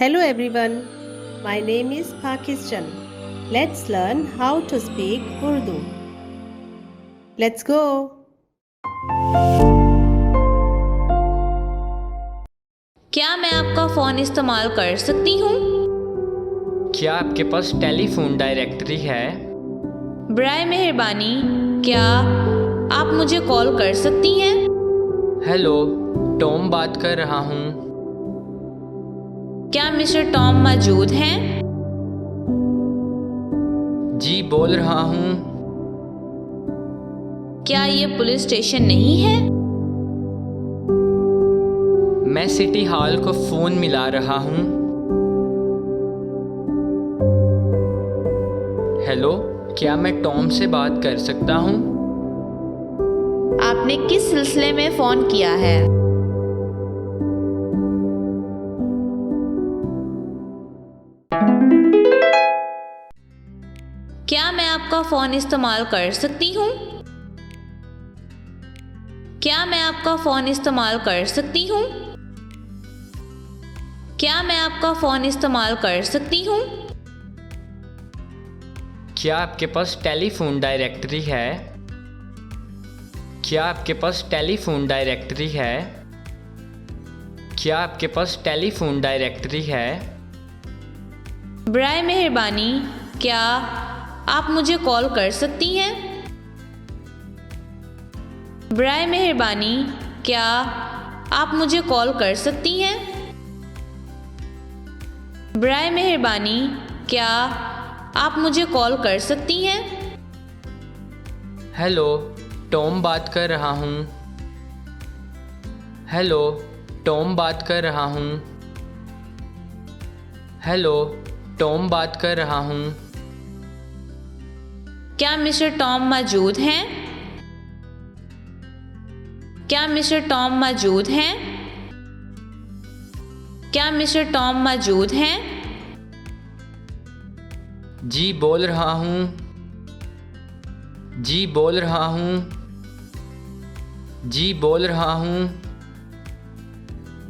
Hello everyone, my name is Pakistan. Let's learn how to speak Urdu. Let's go. क्या मैं आपका phone इस्तेमाल कर सकती हूँ? क्या आपके पास टेलीफोन डायरेक्टरी है? बराए मेहरबानी क्या आप मुझे कॉल कर सकती हैं? हेलो, टॉम बात कर रहा हूँ। क्या मिस्टर टॉम मौजूद हैं? जी बोल रहा हूँ। क्या ये पुलिस स्टेशन नहीं है? मैं सिटी हॉल को फ़ोन मिला रहा हूँ। हेलो, क्या मैं टॉम से बात कर सकता हूँ? आपने किस सिलसिले में फ़ोन किया है? क्या मैं आपका फ़ोन इस्तेमाल कर सकती हूँ? क्या मैं आपका फ़ोन इस्तेमाल कर सकती हूँ? क्या मैं आपका फ़ोन इस्तेमाल कर सकती हूँ? क्या आपके पास टेलीफोन डायरेक्टरी है? क्या आपके पास टेलीफोन डायरेक्टरी है? क्या आपके पास टेलीफोन डायरेक्टरी है? बराए मेहरबानी क्या आप मुझे कॉल कर सकती हैं? बराए मेहरबानी क्या आप मुझे कॉल कर सकती हैं? बराए मेहरबानी क्या आप मुझे कॉल कर सकती हैं? हेलो, टॉम बात कर रहा हूँ। हेलो, टॉम बात कर रहा हूँ। हेलो, टॉम बात कर रहा हूँ। क्या मिस्टर टॉम मौजूद हैं? क्या मिस्टर टॉम मौजूद हैं? क्या मिस्टर टॉम मौजूद हैं? जी बोल रहा हूँ। जी बोल रहा हूँ। जी बोल रहा हूँ।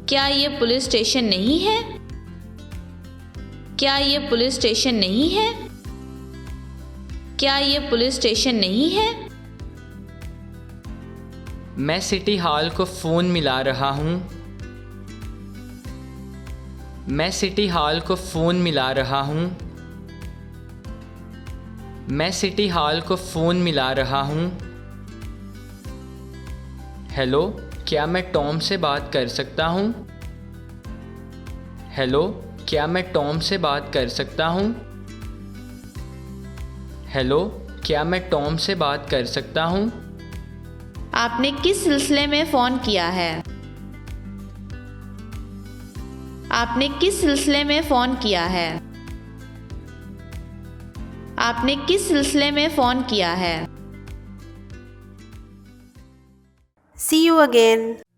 क्या ये पुलिस स्टेशन नहीं है? क्या ये पुलिस स्टेशन नहीं है? क्या ये पुलिस स्टेशन नहीं है? मैं सिटी हॉल को फ़ोन मिला रहा हूँ। मैं सिटी हॉल को फ़ोन मिला रहा हूँ। मैं सिटी हॉल को फ़ोन मिला रहा हूँ। हेलो, क्या मैं टॉम से बात कर सकता हूँ? हेलो, क्या मैं टॉम से बात कर सकता हूँ? हेलो, क्या मैं टॉम से बात कर सकता हूँ? आपने किस सिलसिले में फ़ोन किया है? आपने किस सिलसिले में फ़ोन किया है? आपने किस सिलसिले में फ़ोन किया है? See you again.